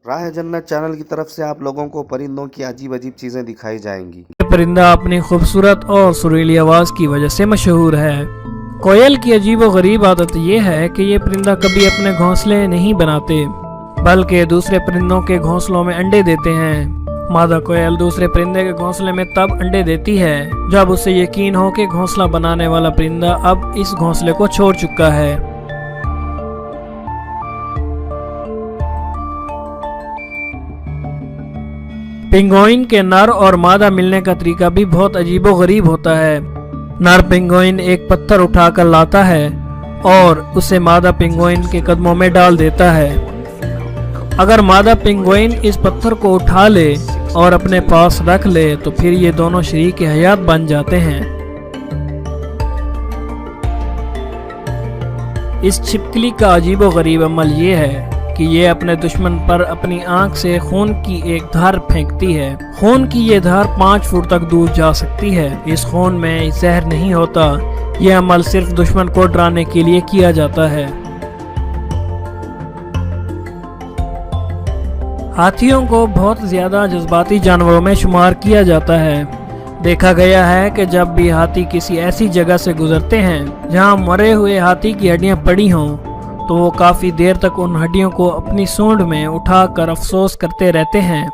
راہ جنت چینل کی طرف سے آپ لوگوں کو پرندوں کی عجیب عجیب چیزیں دکھائی جائیں گی۔ یہ پرندہ اپنی خوبصورت اور سریلی آواز کی وجہ سے مشہور ہے۔ کوئل کی عجیب و غریب عادت یہ ہے کہ یہ پرندہ کبھی اپنے گھونسلے نہیں بناتے بلکہ دوسرے پرندوں کے گھونسلوں میں انڈے دیتے ہیں۔ مادہ کوئل دوسرے پرندے کے گھونسلے میں تب انڈے دیتی ہے جب اسے یقین ہو کہ گھونسلہ بنانے والا پرندہ اب اس گھونسلے کو چھوڑ چکا ہے۔ پنگوئن کے نر اور مادہ ملنے کا طریقہ بھی بہت عجیب و غریب ہوتا ہے۔ نر پنگوئن ایک پتھر اٹھا کر لاتا ہے اور اسے مادہ پنگوئن کے قدموں میں ڈال دیتا ہے۔ اگر مادہ پنگوئن اس پتھر کو اٹھا لے اور اپنے پاس رکھ لے تو پھر یہ دونوں شریک حیات بن جاتے ہیں۔ اس چھپکلی کا عجیب و غریب عمل یہ ہے کہ یہ اپنے دشمن پر اپنی آنکھ سے خون کی ایک دھار پھینکتی ہے۔ خون کی یہ دھار 5 فٹ تک دور جا سکتی ہے۔ اس خون میں زہر نہیں ہوتا۔ یہ عمل صرف دشمن کو ڈرانے کے لیے کیا جاتا ہے۔ ہاتھیوں کو بہت زیادہ جذباتی جانوروں میں شمار کیا جاتا ہے۔ دیکھا گیا ہے کہ جب بھی ہاتھی کسی ایسی جگہ سے گزرتے ہیں جہاں مرے ہوئے ہاتھی کی ہڈیاں پڑی ہوں تو وہ کافی دیر تک ان ہڈیوں کو اپنی سونڈ میں اٹھا کر افسوس کرتے رہتے ہیں۔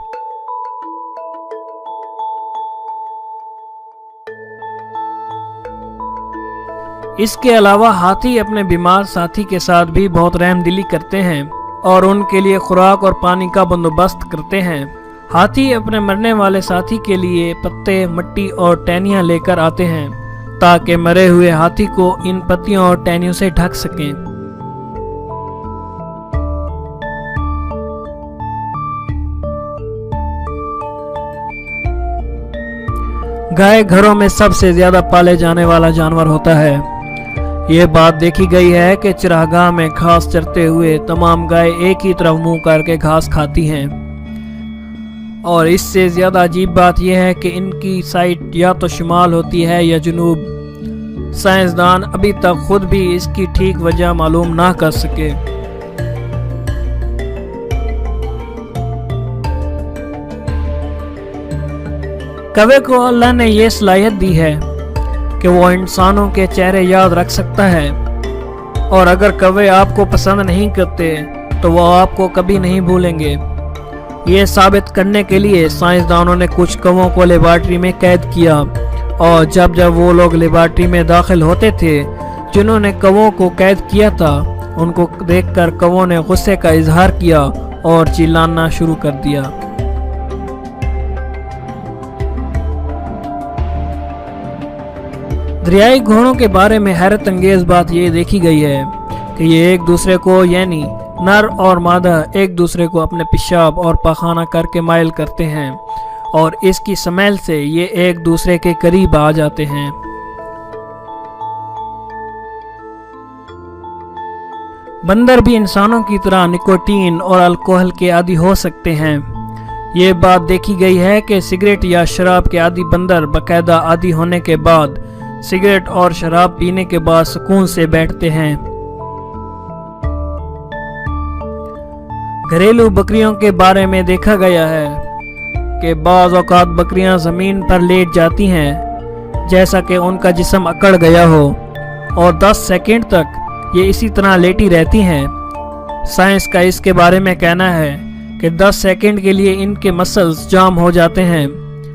اس کے علاوہ ہاتھی اپنے بیمار ساتھی کے ساتھ بھی بہت رحم دلی کرتے ہیں اور ان کے لیے خوراک اور پانی کا بندوبست کرتے ہیں۔ ہاتھی اپنے مرنے والے ساتھی کے لیے پتے، مٹی اور ٹہنیاں لے کر آتے ہیں تاکہ مرے ہوئے ہاتھی کو ان پتیوں اور ٹہنیوں سے ڈھک سکیں۔ گائے گھروں میں سب سے زیادہ پالے جانے والا جانور ہوتا ہے۔ یہ بات دیکھی گئی ہے کہ چراگاہ میں گھاس چرتے ہوئے تمام گائے ایک ہی طرف منہ کر کے گھاس کھاتی ہیں، اور اس سے زیادہ عجیب بات یہ ہے کہ ان کی سائٹ یا تو شمال ہوتی ہے یا جنوب۔ سائنسدان ابھی تک خود بھی اس کی ٹھیک وجہ معلوم نہ کر سکے۔ کوے کو اللہ نے یہ صلاحیت دی ہے کہ وہ انسانوں کے چہرے یاد رکھ سکتا ہے، اور اگر کوے آپ کو پسند نہیں کرتے تو وہ آپ کو کبھی نہیں بھولیں گے۔ یہ ثابت کرنے کے لیے سائنسدانوں نے کچھ کووں کو لیبارٹری میں قید کیا، اور جب وہ لوگ لیبارٹری میں داخل ہوتے تھے جنہوں نے کووں کو قید کیا تھا، ان کو دیکھ کر کووں نے غصے کا اظہار کیا اور چلانا شروع کر دیا۔ دریائی گھوڑوں کے بارے میں حیرت انگیز بات یہ دیکھی گئی ہے کہ یہ ایک دوسرے کو یعنی نر اور مادہ ایک دوسرے کو اپنے پیشاب اور پاخانہ کر کے مائل کرتے ہیں، اور اس کی سمیل سے یہ ایک دوسرے کے قریب آ جاتے ہیں۔ بندر بھی انسانوں کی طرح نکوٹین اور الکوہل کے عادی ہو سکتے ہیں۔ یہ بات دیکھی گئی ہے کہ سگریٹ یا شراب کے عادی بندر باقاعدہ عادی ہونے کے بعد سگریٹ اور شراب پینے کے بعد سکون سے بیٹھتے ہیں۔ گھریلو بکریوں کے بارے میں دیکھا گیا ہے کہ بعض اوقات بکریاں زمین پر لیٹ جاتی ہیں جیسا کہ ان کا جسم اکڑ گیا ہو، اور 10 سیکنڈ تک یہ اسی طرح لیٹی رہتی ہیں۔ سائنس کا اس کے بارے میں کہنا ہے کہ 10 سیکنڈ کے لیے ان کے مسلز جام ہو جاتے ہیں،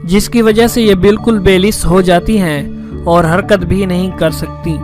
جس کی وجہ سے یہ بالکل بے لس ہو جاتی ہیں اور حرکت بھی نہیں کر سکتی۔